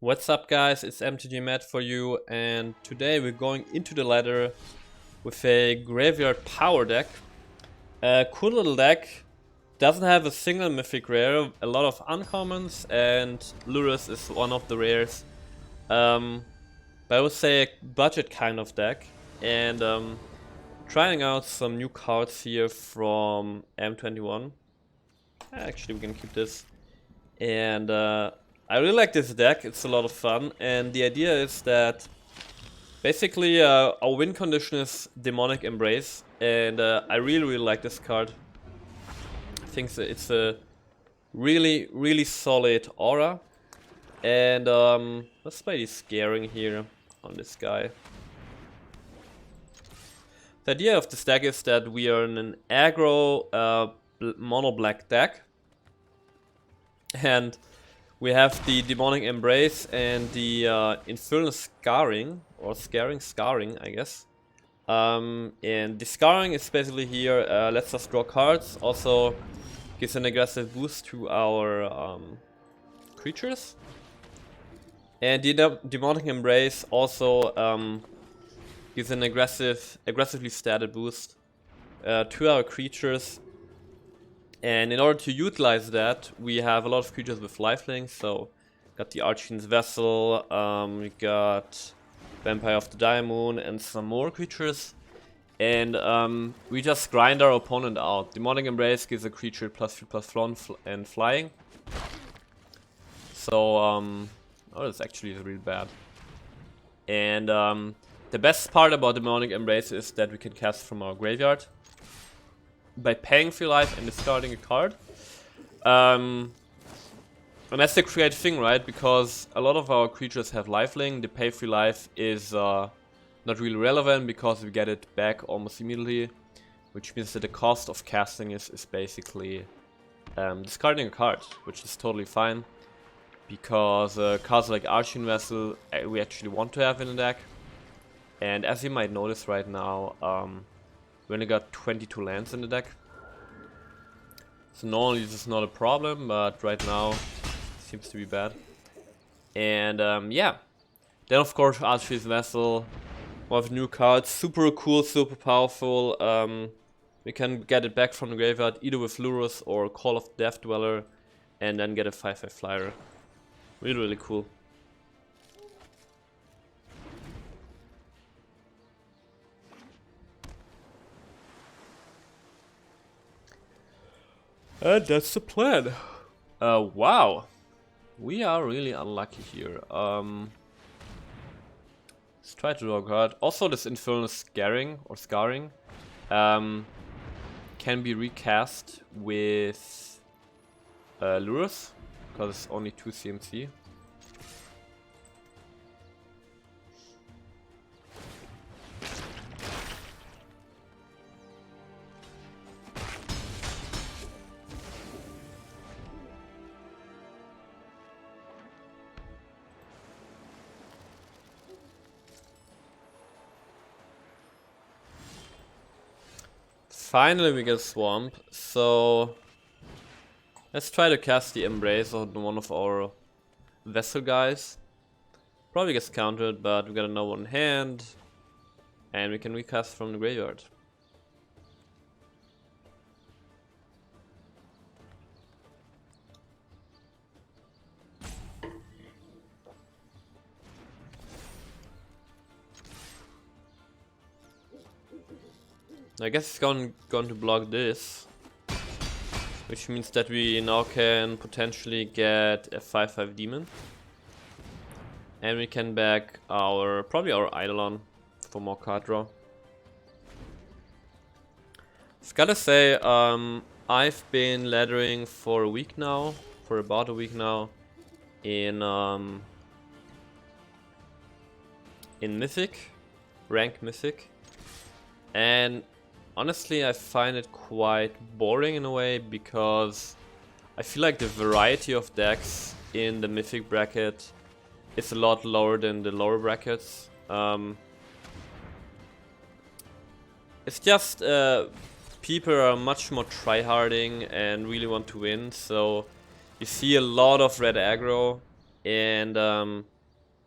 What's up guys, it's MTG Matt for you, and today we're going into the ladder with a graveyard power deck. A cool little deck, doesn't have a single mythic rare, a lot of uncommons, and Lurrus is one of the rares. But I would say a budget kind of deck, and trying out some new cards here from M21. Actually we can keep this, and I really like this deck, it's a lot of fun, and the idea is that basically our win condition is Demonic Embrace, and I really like this card. I think it's a really solid aura, and let's play the Scarring here on this guy. The idea of this deck is that we are in an aggro mono black deck, and we have the Demonic Embrace and the Infernal Scarring, or Scarring, I guess. And the Scarring is basically here, lets us draw cards, also gives an aggressive boost to our creatures. And the Demonic Embrace also gives an aggressively statted boost to our creatures. And in order to utilize that, we have a lot of creatures with lifelink. So, got the Archfiend's Vessel, we got Vampire of the Diamond, and some more creatures. And we just grind our opponent out. Demonic Embrace gives a creature +3/+1 and flying. So, oh, this actually is really bad. And the best part about Demonic Embrace is that we can cast from our graveyard by paying free life and discarding a card. And that's the great thing, right? Because a lot of our creatures have lifelink. The pay free life is not really relevant because we get it back almost immediately, which means that the cost of casting is basically discarding a card, which is totally fine, because cards like Archfiend Vessel we actually want to have in the deck. And as you might notice right now, we only got 22 lands in the deck. So normally this is not a problem, but right now it seems to be bad. And yeah. Then of course Archfiend's Vessel, one of the new cards, super cool, super powerful. We can get it back from the graveyard either with Lurrus or Call of the Death Dweller, and then get a 5/5 flyer. Really cool. And that's the plan. Wow. We are really unlucky here. Let's try to draw a card. Also, this Infernal Scarring can be recast with Lurrus, because it's only 2 CMC. Finally we get Swamp, so let's try to cast the Embrace on one of our Vessel guys. Probably gets countered, but we got a no-one in hand, and we can recast from the graveyard. I guess it's going to block this, which means that we now can potentially get a 5/5 demon, and we can back probably our Eidolon for more card draw. Just gotta say, I've been laddering for a week now, for about a week now, in Mythic, rank Mythic, and honestly, I find it quite boring in a way, because I feel like the variety of decks in the Mythic bracket is a lot lower than the lower brackets. It's just people are much more tryharding and really want to win, so you see a lot of red aggro, and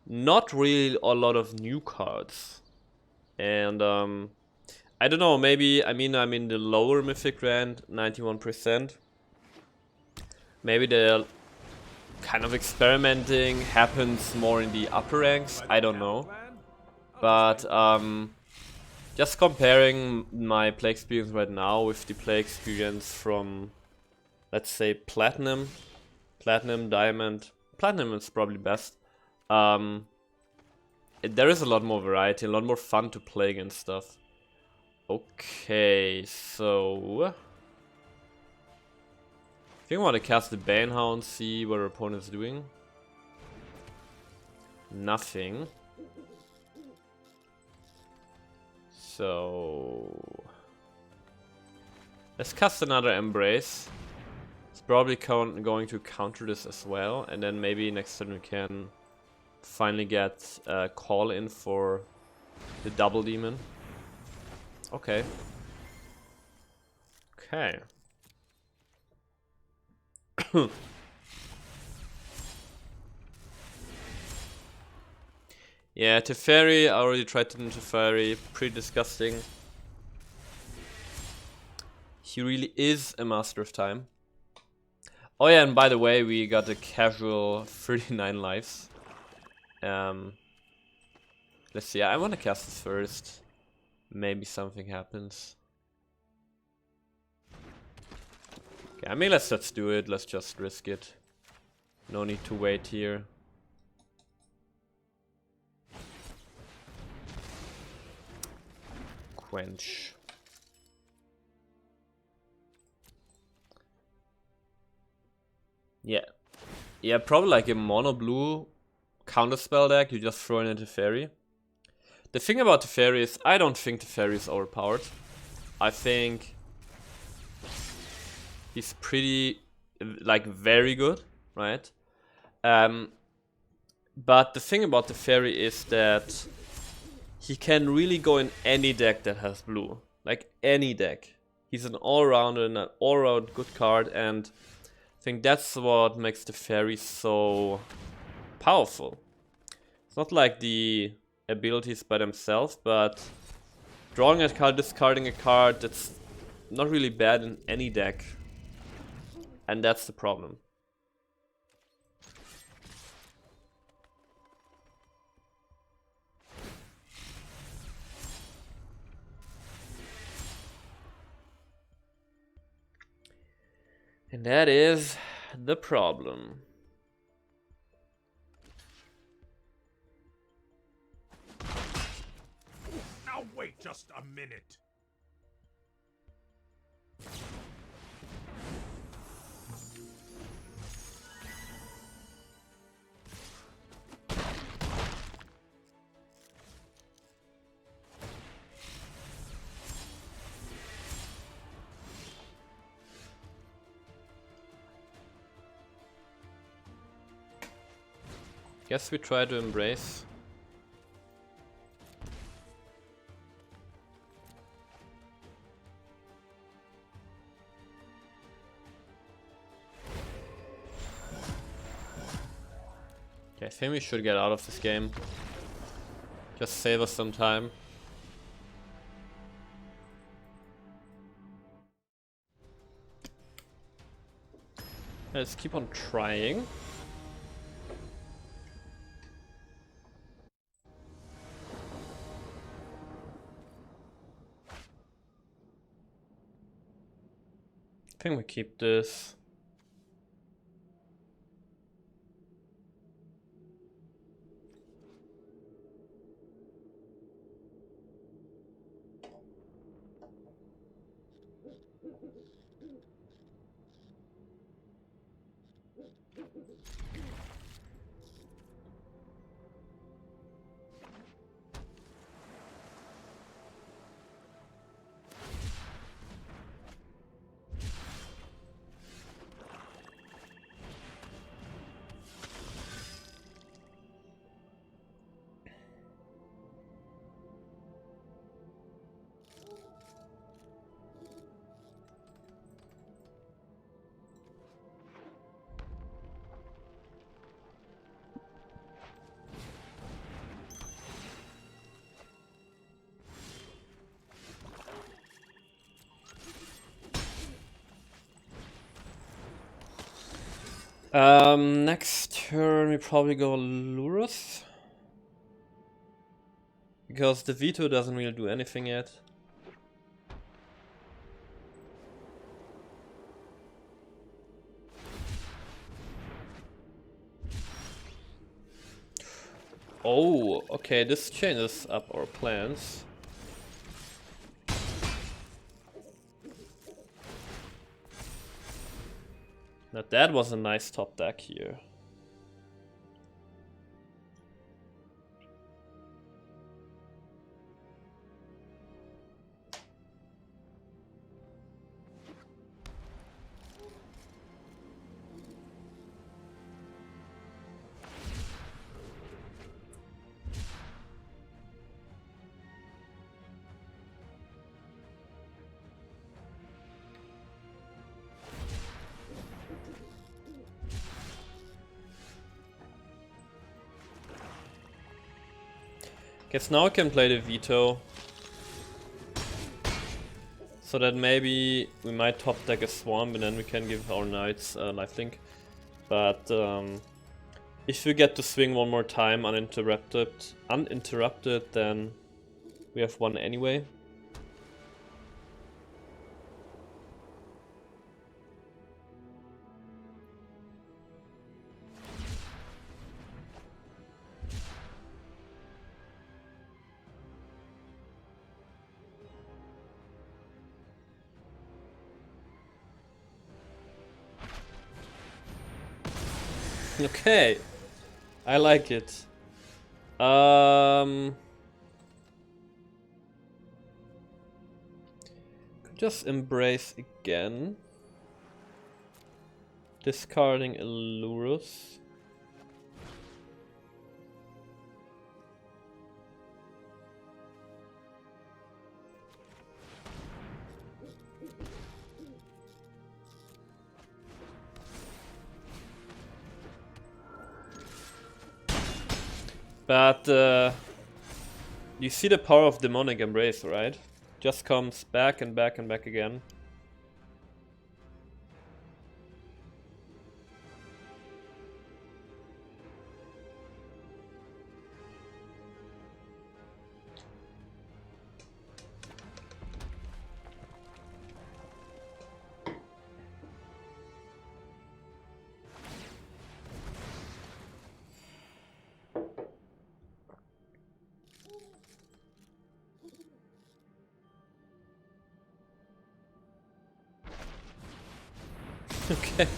not really a lot of new cards. And I don't know, maybe, I mean, I'm in the lower Mythic Rand, 91%. Maybe the kind of experimenting happens more in the upper ranks, I don't know. But just comparing my play experience right now with the play experience from, let's say, Platinum, Diamond. Platinum is probably best. There is a lot more variety, a lot more fun to play against stuff. Okay, so I think I want to cast the Banehound, see what our opponent's doing. Nothing. So let's cast another Embrace. It's probably going to counter this as well, and then maybe next turn we can finally get a call in for the double demon. Okay. Okay. Yeah, Teferi, I already tried to do Teferi, pretty disgusting. He really is a master of time. Oh yeah, and by the way, we got a casual 39 lives. Let's see, I want to cast this first. Maybe something happens. Okay, I mean, let's just do it, let's just risk it. No need to wait here. Quench. Yeah. Yeah, probably like a mono blue counterspell deck, you just throw in a Teferi. The thing about Teferi is, I don't think Teferi is overpowered. I think he's pretty, like, very good, right? But the thing about Teferi is that he can really go in any deck that has blue. Like, any deck. He's an all-rounder and an all-round good card, and I think that's what makes Teferi so powerful. It's not like the abilities by themselves, but drawing a card, discarding a card, that's not really bad in any deck. And that's the problem. And that is the problem. Now wait just a minute. Guess we try to embrace. Okay, I think we should get out of this game. Just save us some time. Let's keep on trying. I think we keep this. Next turn we probably go Lurrus. Because the veto doesn't really do anything yet. Oh, okay, this changes up our plans. Now that was a nice top deck here. Guess now I can play the veto. So that maybe we might top deck a swamp and then we can give our knights lifelink. But if we get to swing one more time uninterrupted, then we have one anyway. Okay, I like it. Could just embrace again. Discarding a Lurrus. But you see the power of Demonic Embrace, right? Just comes back and back and back again. Okay.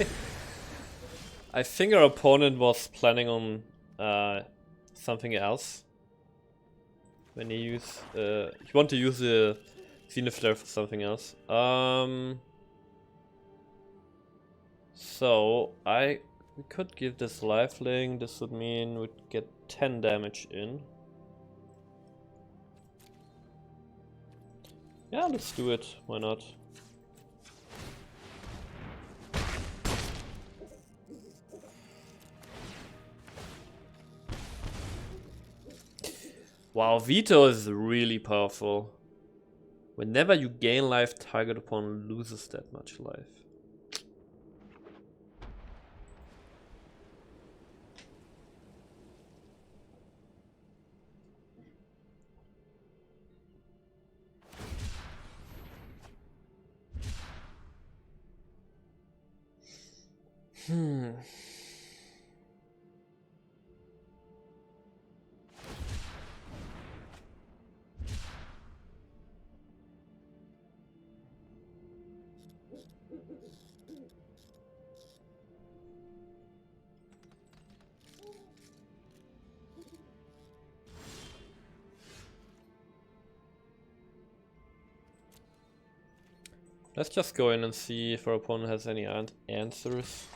I think our opponent was planning on something else. When he want to use the Zenith for something else. So we could give this lifelink. This would mean we'd get 10 damage in. Yeah, let's do it. Why not? Wow, veto is really powerful. Whenever you gain life, target opponent loses that much life. Let's just go in and see if our opponent has any answers.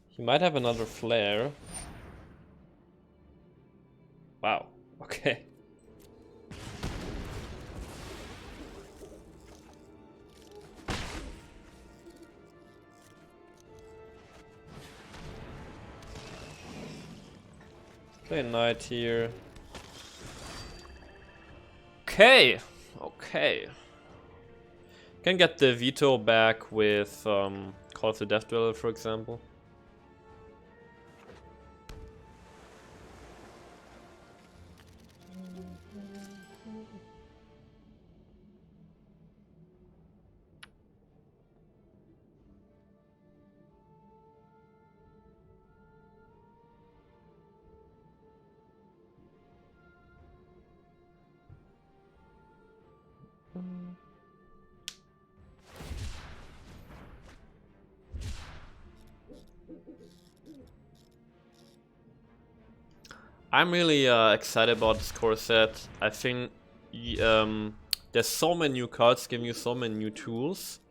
He might have another flare. Wow, okay. Play Knight here. Okay, okay. Can get the veto back with Call of the Death Dweller, for example. I'm really excited about this core set. I think there's so many new cards giving you so many new tools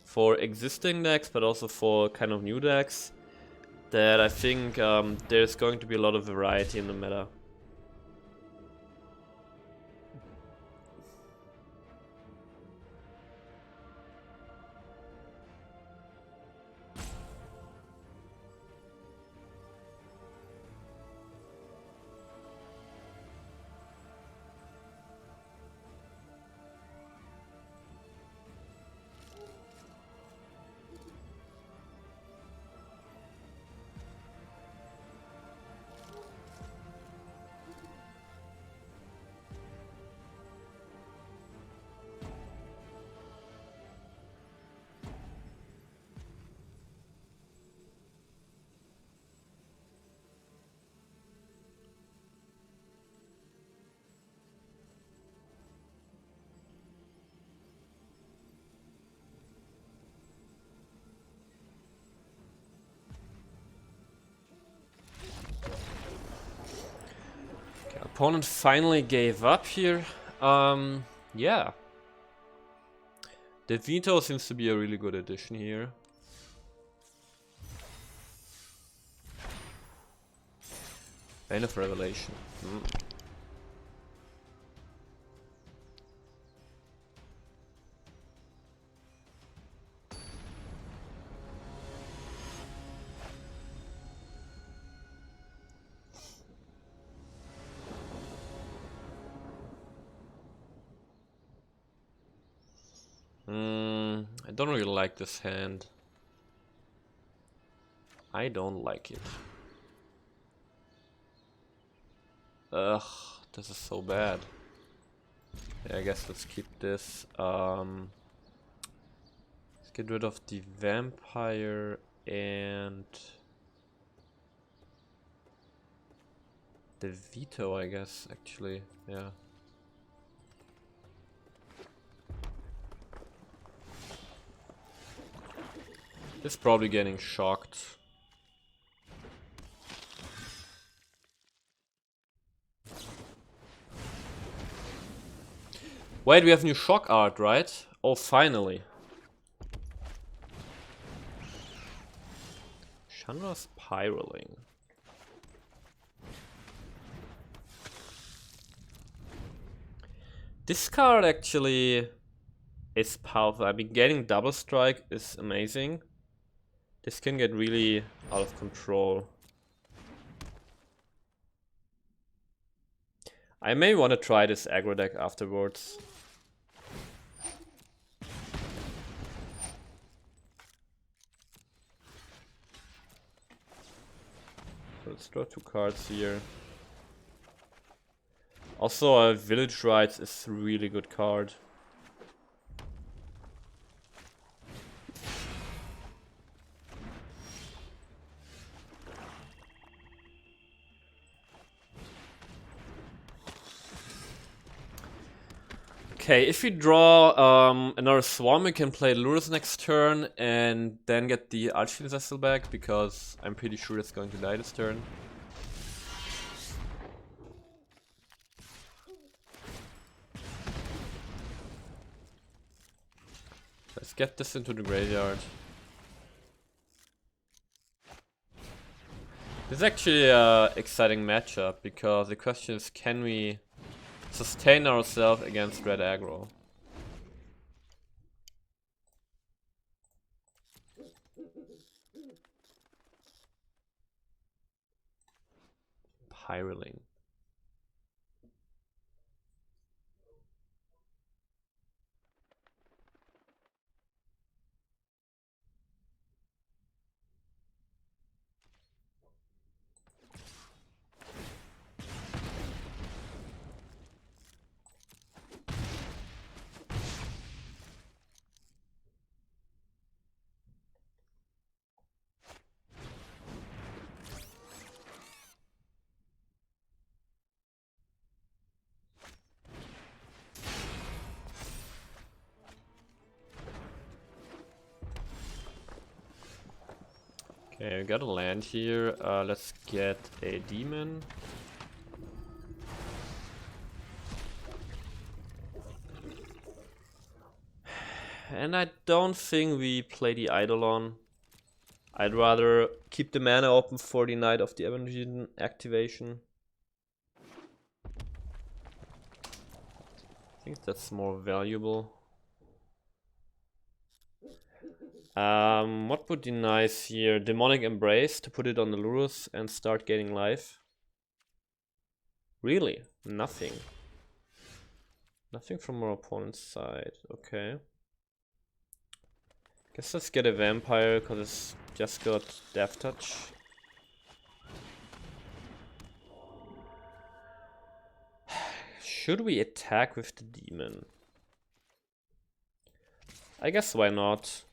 for existing decks, but also for kind of new decks, that I think there's going to be a lot of variety in the meta. Opponent finally gave up here. Yeah. The veto seems to be a really good addition here. Bane of Revelation. I don't really like this hand. I don't like it. Ugh, this is so bad. Yeah, I guess let's keep this. Let's get rid of the vampire and the veto, I guess, actually. Yeah. It's probably getting shocked. Wait, we have new shock art, right? Oh, finally. Chandra's Spiraling. This card actually is powerful. I mean, getting double strike is amazing. This can get really out of control. I may want to try this aggro deck afterwards. Let's draw 2 cards here. Also, Village Rites is a really good card. Okay, if we draw another Swarm, we can play Lurrus next turn and then get the Archfiend back, because I'm pretty sure it's going to die this turn. Let's get this into the graveyard. This is actually an exciting matchup, because the question is, can we sustain ourselves against red aggro? spiraling. Okay, we got a land here. Let's get a demon. And I don't think we play the Eidolon. I'd rather keep the mana open for the Knight of the Ebon activation. I think that's more valuable. What would be nice here? Demonic Embrace to put it on the Lurrus and start gaining life. Really? Nothing. Nothing from our opponent's side. Okay. Guess let's get a vampire because it's just got Death Touch. Should we attack with the demon? I guess why not?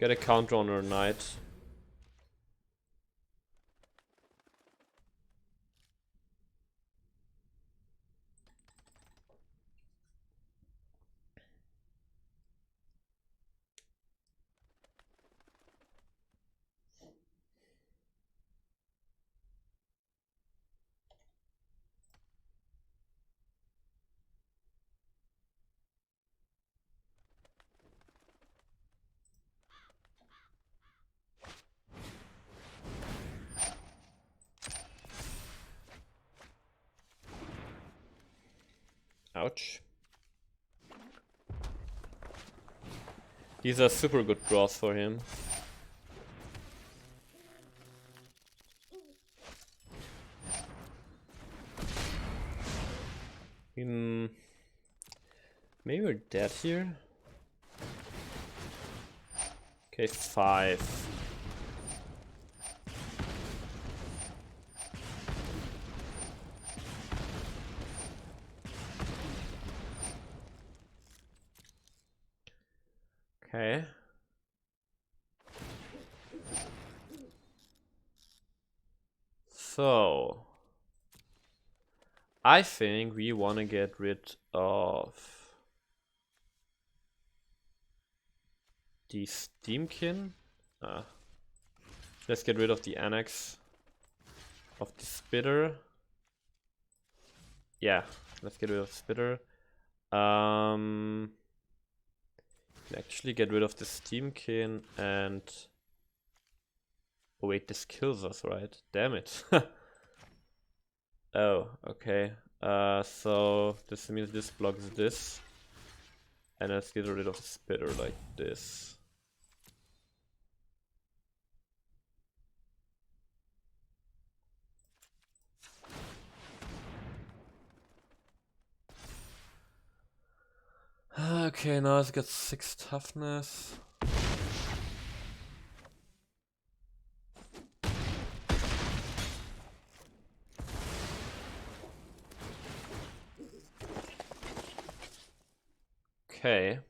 Get a counter on our knight. Ouch. These are super good draws for him. Maybe we're dead here. Okay, 5. Okay. So I think we want to get rid of the Steamkin. Let's get rid of the Annex of the Spitter. Yeah, let's get rid of Spitter. Actually get rid of the Steamkin and... Oh wait, this kills us, right? Damn it. Oh, okay. So this means this blocks this. And let's get rid of the Spitter like this. Okay, now it's got 6 toughness. Okay.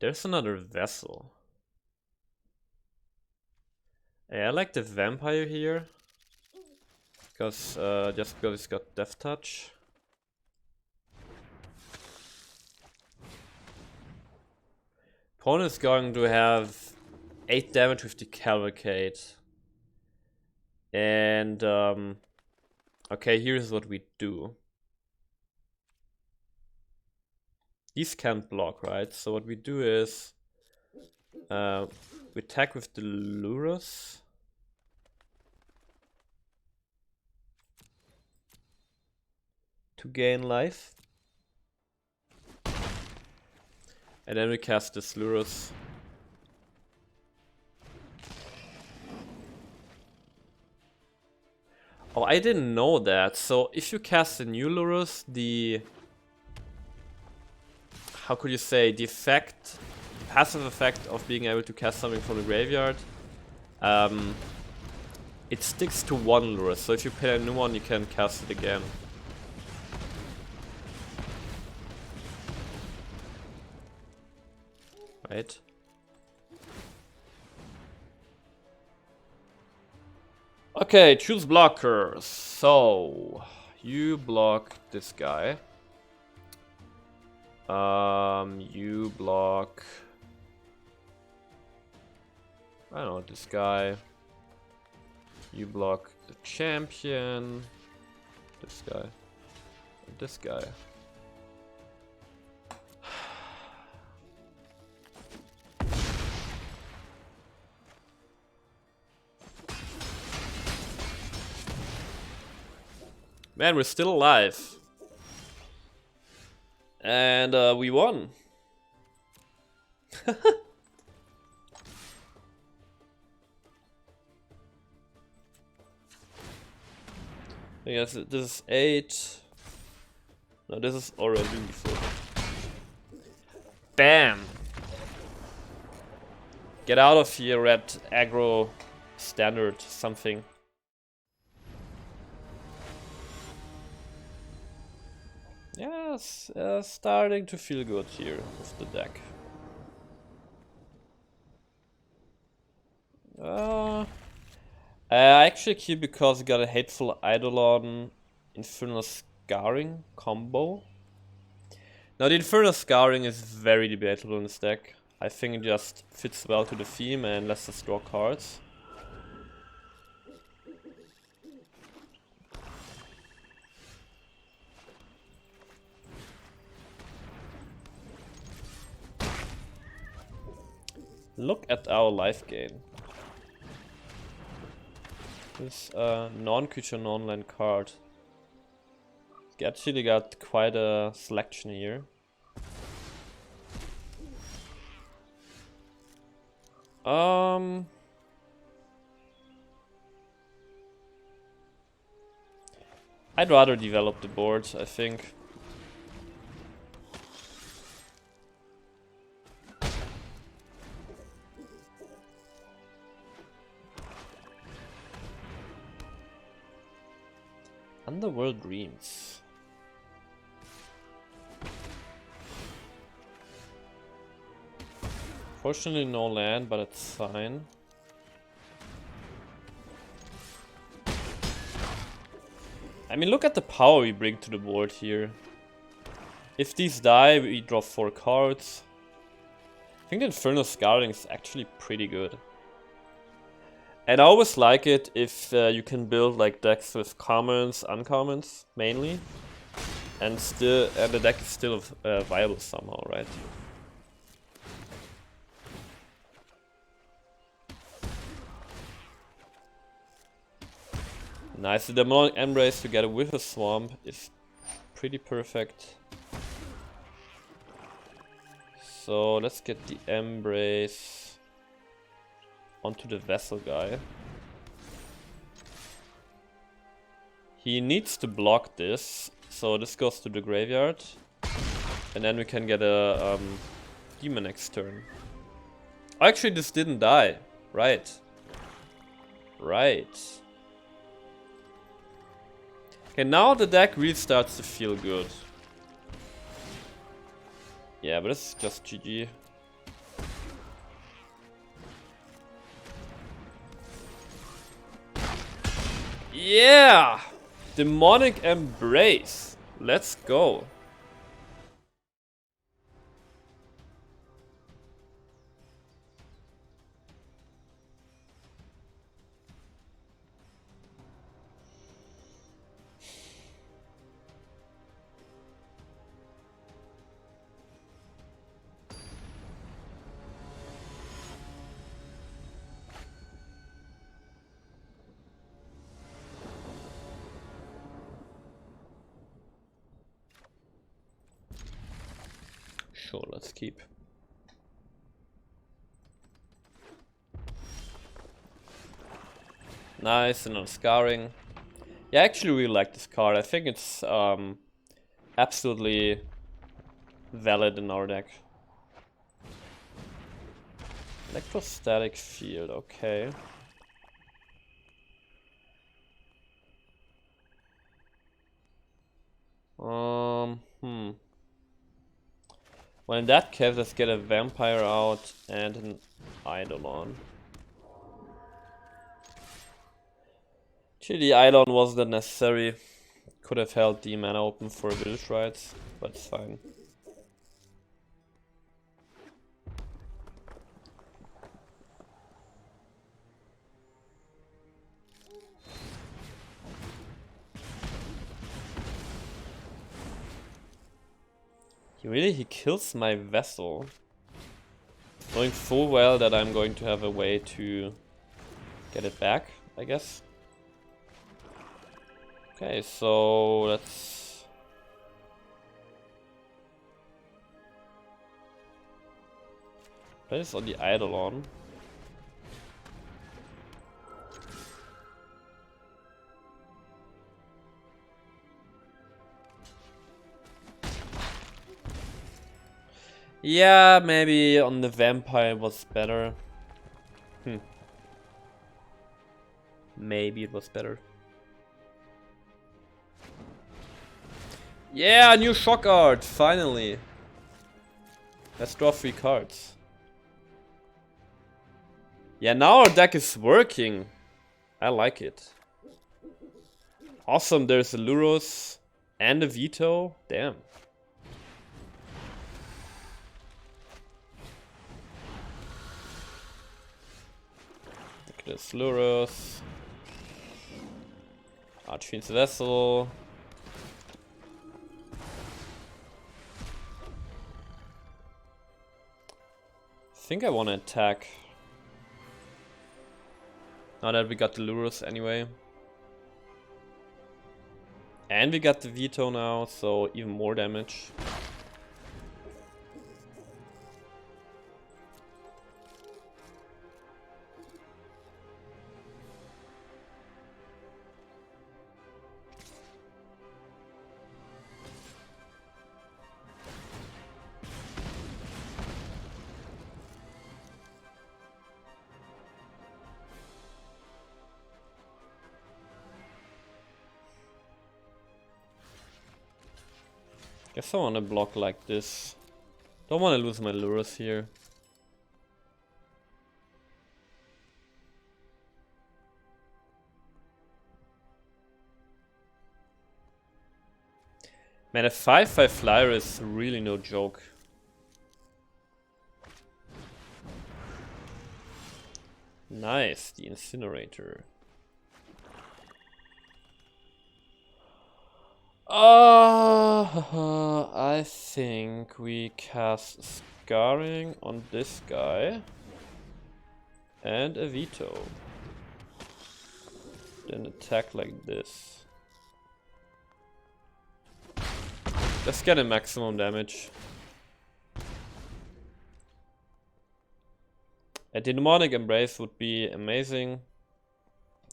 There's another vessel. Yeah, I like the vampire here. Because just because it's got Death Touch. Opponent is going to have 8 damage with the Cavalcade. And okay, here's what we do. These can't block, right? So what we do is we attack with the Lurrus. To gain life. And then we cast this Lurrus. Oh, I didn't know that. So if you cast a new Lurrus, the... how could you say? The effect... passive effect of being able to cast something from the graveyard. It sticks to one Lurrus. So if you pay a new one, you can cast it again. Right? Okay, choose blockers. So you block this guy. You block, I don't know, this guy. You block the champion. This guy. And this guy. Man, we're still alive. And we won. I guess this is 8. No, this is already 4. Bam! Get out of here, red aggro standard something. Yes, starting to feel good here with the deck. I actually keep because I got a Hateful Eidolon Infernal Scarring combo. Now the Infernal Scarring is very debatable in this deck. I think it just fits well to the theme and lets us draw cards. Look at our life gain. This non-creature, non-land card. We actually got quite a selection here. I'd rather develop the board, I think. Underworld Dreams. Fortunately no land, but it's fine. I mean, look at the power we bring to the board here. If these die, we draw 4 cards. I think the Infernal Scarring is actually pretty good. And I always like it if you can build like decks with commons, uncommons mainly, and still the deck is still viable somehow, right? Nice, the Demonic Embrace together with a Swamp is pretty perfect. So let's get the Embrace onto the Vessel guy. He needs to block this, so this goes to the graveyard. And then we can get a demon next turn. Actually, this didn't die. Right. Right. Okay, now the deck really starts to feel good. Yeah, but it's just GG. Yeah! Demonic Embrace. Let's go. Sure, let's keep. Nice, and on Scarring. Yeah, I actually really like this card. I think it's absolutely valid in our deck. Electrostatic field, okay. Well, in that case, let's get a vampire out and an Eidolon. Actually, the Eidolon wasn't necessary. Could have held the mana open for Village Rites, but it's fine. He kills my vessel. Knowing full well that I'm going to have a way to get it back, I guess. Okay, so let's... play this on the Eidolon. Yeah, maybe on the vampire was better. Maybe it was better. Yeah, new shock art, finally. Let's draw 3 cards. Yeah, now our deck is working. I like it. Awesome, there's a Lurrus and a veto. Damn. Look at this Lurrus. Archfiend's Vessel. I think I want to attack. Now that we got the Lurrus anyway. And we got the veto now, so even more damage. Guess I want to block like this. Don't want to lose my Lurrus here. Man, a 5/5 flyer is really no joke. Nice, the incinerator. I think we cast Scarring on this guy. And a veto. Then attack like this. Let's get a maximum damage. A demonic embrace would be amazing.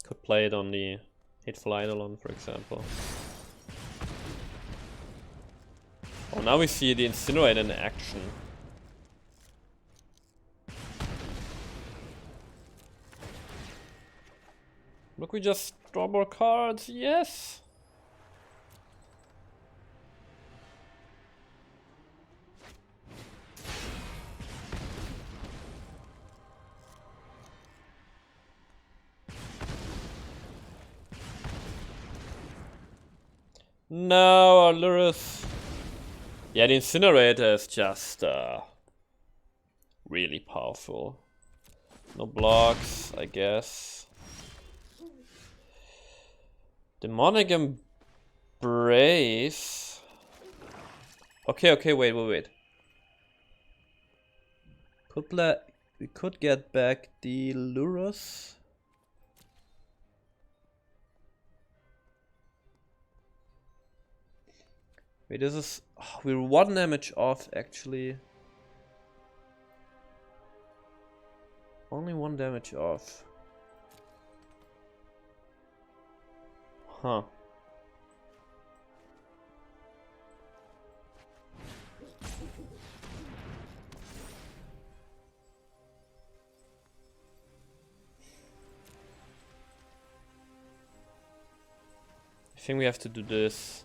Could play it on the Hateful Eidolon, for example. Oh, now we see the incinerator in action. Look, we just draw more cards. Yes. No, our Lurrus. Yeah, the incinerator is just really powerful. No blocks, I guess. Demonic embrace. Okay, wait. We could get back the Lurrus. Wait, this is... oh, we're 1 damage off, actually. Only 1 damage off. Huh. I think we have to do this.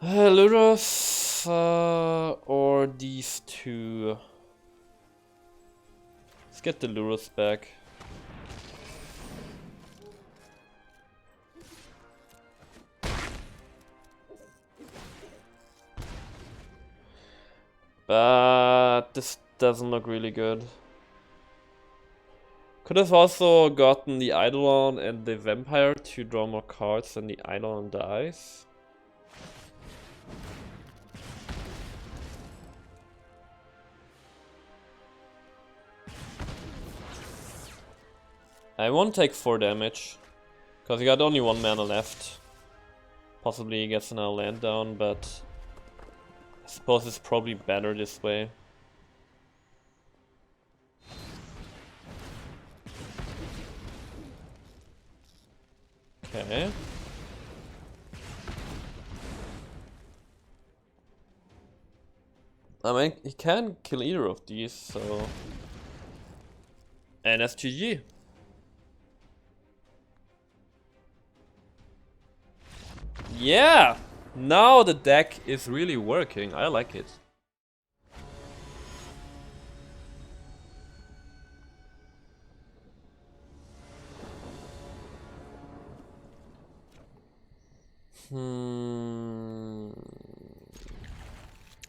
Lurrus or these two. Let's get the Lurrus back. But this doesn't look really good. Could have also gotten the Eidolon and the Vampire to draw more cards and the Eidolon dies. I won't take 4 damage, because he got only 1 mana left. Possibly he gets another land down, but I suppose it's probably better this way. Okay. I mean, he can kill either of these, so... And that's GG. Yeah! Now the deck is really working. I like it.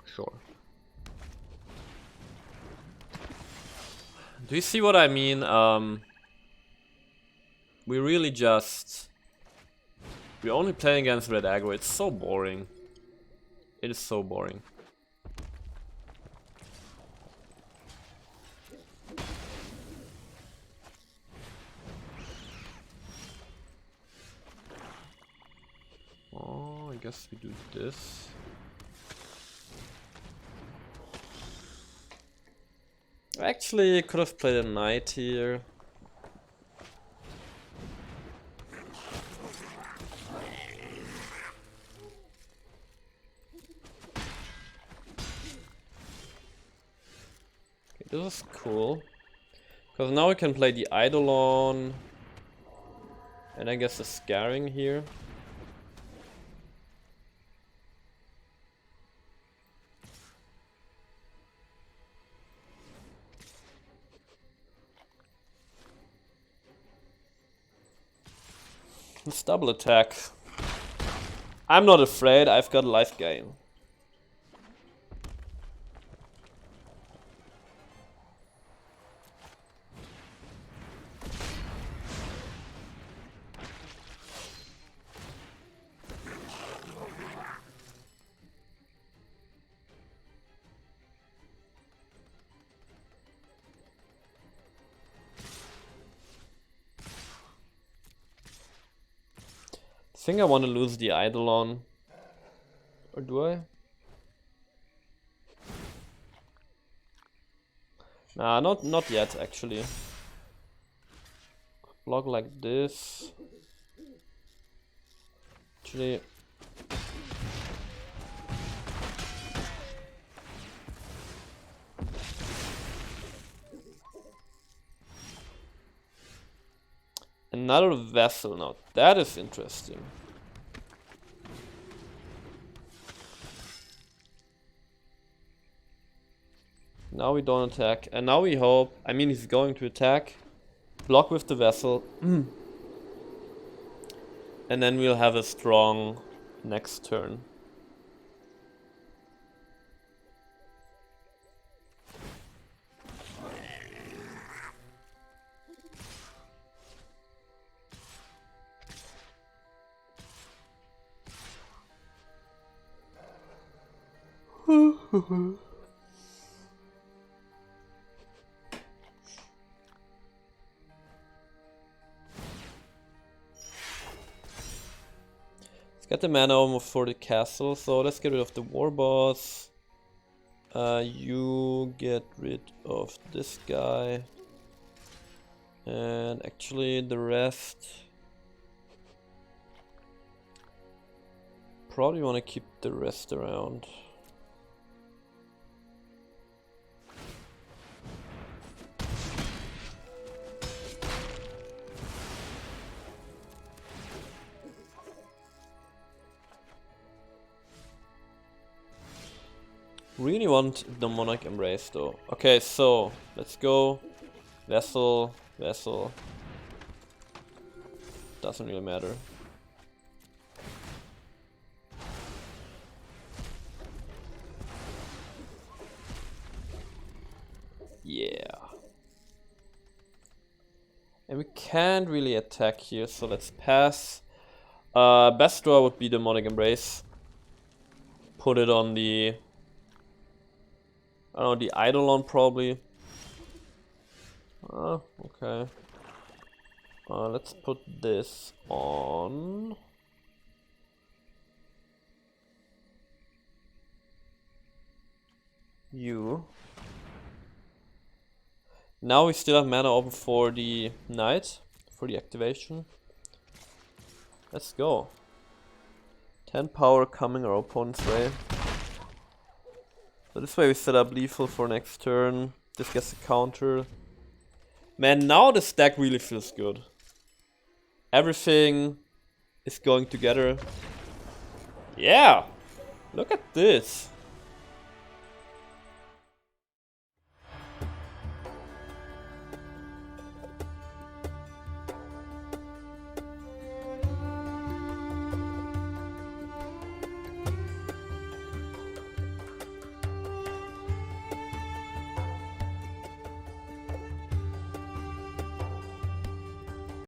Sure. Do you see what I mean? We really just... We're only playing against red aggro. It's so boring. It is so boring. Oh, I guess we do this. Actually, could have played a knight here. Okay, this is cool. Because now we can play the Eidolon. And I guess the Scarring here. Let's double attack. I'm not afraid, I've got a life gain. I think I want to lose the Eidolon. Or do I? Nah, not yet actually. Block like this. Actually. Another vessel now. That is interesting. Now we don't attack. And now we hope. I mean, he's going to attack. Block with the vessel. And then we'll have a strong next turn. Let's get the mana almost for the castle, so let's get rid of the war boss. You get rid of this guy. And actually the rest... Probably want to keep the rest around. Really want the Monarch Embrace though. Okay, so let's go. Vessel, Vessel. Doesn't really matter. Yeah. And we can't really attack here, so let's pass. Best draw would be the Monarch Embrace. Put it on the... I don't know, the Eidolon probably. Okay. Let's put this on. You. Now we still have mana open for the Knight, for the activation. Let's go. 10 power coming our opponent's way. So this way we set up lethal for next turn. This gets a counter. Man, now the stack really feels good. Everything is going together. Yeah! Look at this.